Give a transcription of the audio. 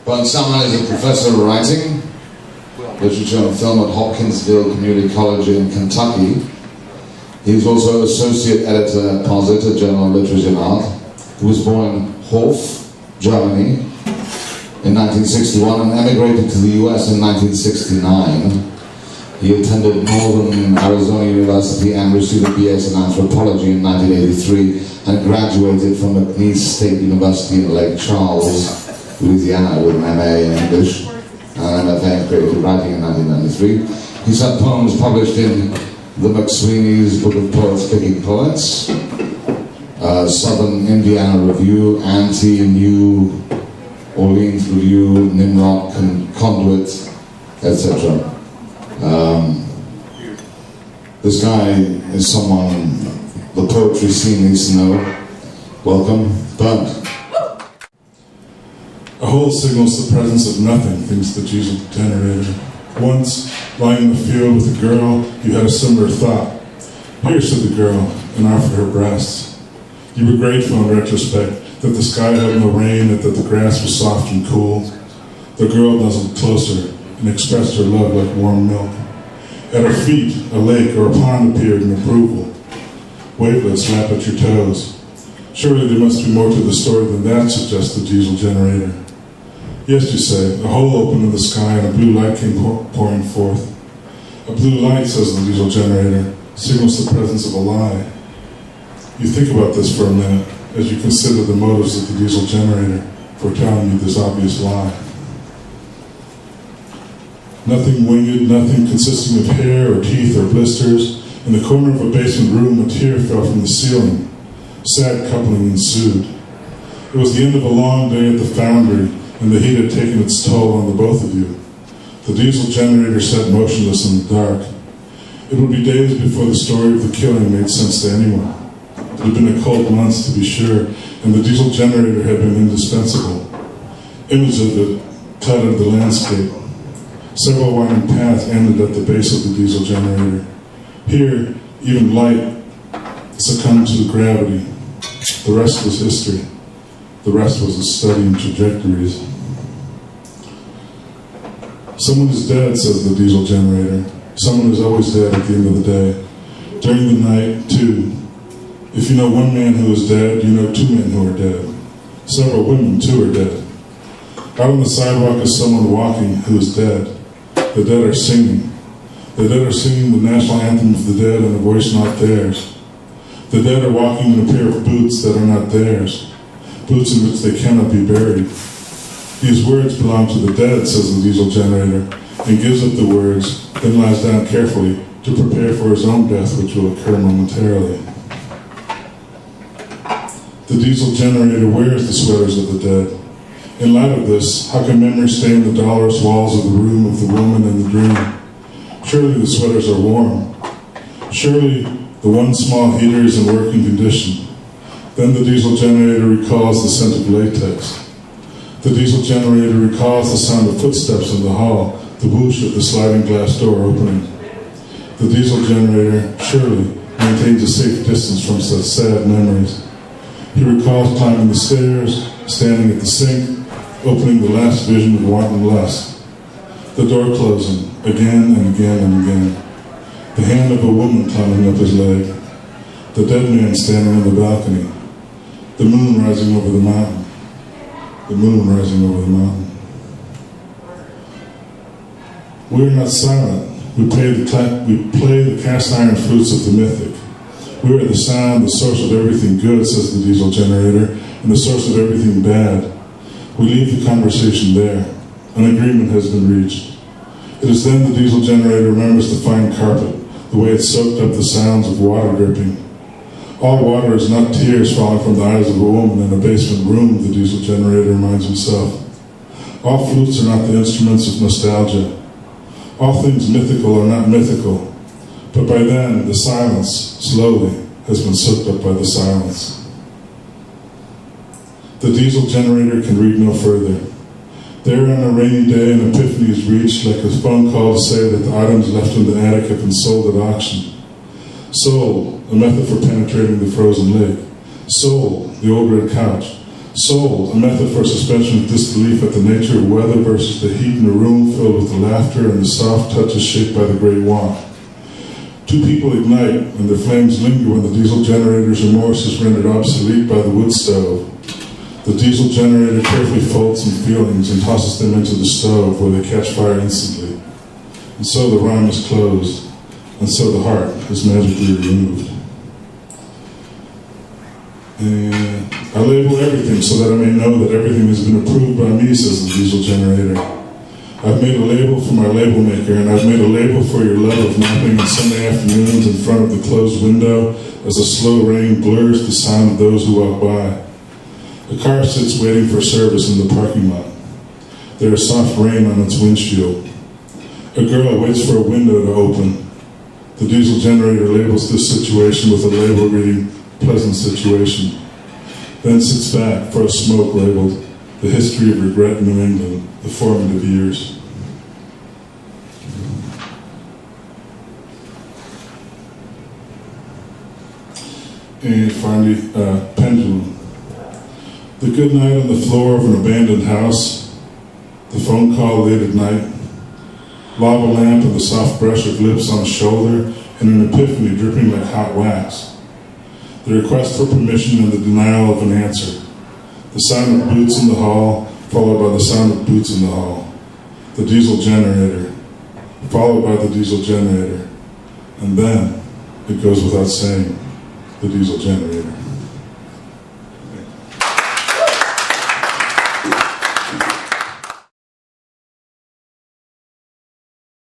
Bernd Sauermann is a professor of writing, literature and film at Hopkinsville Community College in Kentucky. He is also associate editor at Posit, a journal of literature and art. He was born in Hof, Germany, in 1961 and emigrated to the US in 1969. He attended Northern Arizona University and received a BS in anthropology in 1983 and graduated from McNeese State University in Lake Charles, Louisiana, with an MA in English and an MFA in creative writing in 1993. He sent poems published in the McSweeney's Book of Poets Picking Poets, Southern Indiana Review, Anti-New Orleans Review, Nimrock, Conduit, etc. This guy is someone the poetry scene needs to know. Welcome, Bernd. A hole signals the presence of nothing, thinks the diesel generator. Once, lying in the field with a girl, you had a similar thought. Here, said the girl, and offered her breasts. You were grateful in retrospect that the sky had no rain and that the grass was soft and cool. The girl nuzzled closer and expressed her love like warm milk. At her feet, a lake or a pond appeared in approval. Wavelets lap at your toes. Surely there must be more to the story than that, suggests the diesel generator. Yes, you say, a hole opened in the sky and a blue light came pouring forth. A blue light, says the diesel generator, signals the presence of a lie. You think about this for a minute as you consider the motives of the diesel generator for telling you this obvious lie. Nothing winged, nothing consisting of hair or teeth or blisters. In the corner of a basement room, a tear fell from the ceiling. Sad coupling ensued. It was the end of a long day at the foundry, and the heat had taken its toll on the both of you. The diesel generator sat motionless in the dark. It would be days before the story of the killing made sense to anyone. It had been a cold month, to be sure, and the diesel generator had been indispensable. Images of it cluttered the landscape. Several winding paths ended at the base of the diesel generator. Here, even light succumbed to gravity. The rest was history. The rest was a study in trajectories. Someone is dead, says the diesel generator. Someone is always dead at the end of the day. During the night, too. If you know one man who is dead, you know two men who are dead. Several women, too, are dead. Out on the sidewalk is someone walking who is dead. The dead are singing. The dead are singing the national anthem of the dead in a voice not theirs. The dead are walking in a pair of boots that are not theirs, boots in which they cannot be buried. These words belong to the dead, says the diesel generator, and gives up the words, then lies down carefully to prepare for his own death, which will occur momentarily. The diesel generator wears the sweaters of the dead. In light of this, how can memory stain the dolorous walls of the room of the woman in the dream? Surely the sweaters are warm. Surely the one small heater is in working condition. Then the diesel generator recalls the scent of latex. The diesel generator recalls the sound of footsteps in the hall, the whoosh of the sliding glass door opening. The diesel generator, surely, maintains a safe distance from such sad memories. He recalls climbing the stairs, standing at the sink, opening the last vision of wanton lust. The door closing, again and again and again. The hand of a woman climbing up his leg. The dead man standing on the balcony. The moon rising over the mountain. The moon rising over the mountain. We are not silent. We play the cast iron flutes of the mythic. We are the sound, the source of everything good, says the diesel generator, and the source of everything bad. We leave the conversation there. An agreement has been reached. It is then the diesel generator remembers the fine carpet, the way it soaked up the sounds of water dripping. All water is not tears falling from the eyes of a woman in a basement room, the diesel generator reminds himself. All flutes are not the instruments of nostalgia. All things mythical are not mythical. But by then, the silence, slowly, has been soaked up by the silence. The diesel generator can read no further. There on a rainy day, an epiphany is reached, like a phone call to say that the items left in the attic have been sold at auction. Sold, a method for penetrating the frozen lake. Sold, the old red couch. Sold, a method for suspension of disbelief at the nature of weather versus the heat in a room filled with the laughter and the soft touches shaped by the great want. Two people ignite, and their flames linger when the diesel generator's remorse is rendered obsolete by the wood stove. The diesel generator carefully folds some feelings and tosses them into the stove, where they catch fire instantly. And so the rhyme is closed, and so the heart is magically removed. And I label everything so that I may know that everything has been approved by me, says the diesel generator. I've made a label for my label maker, and I've made a label for your love of napping on Sunday afternoons in front of the closed window as the slow rain blurs the sound of those who walk by. A car sits waiting for service in the parking lot. There is soft rain on its windshield. A girl waits for a window to open. The diesel generator labels this situation with a label reading, pleasant situation. Then sits back for a smoke labeled, the history of regret in New England, the formative years. And finally, pendulum. The good night on the floor of an abandoned house, the phone call late at night, lava lamp and the soft brush of lips on a shoulder, and an epiphany dripping like hot wax. The request for permission and the denial of an answer. The sound of boots in the hall, followed by the sound of boots in the hall. The diesel generator, followed by the diesel generator. And then, it goes without saying, the diesel generator.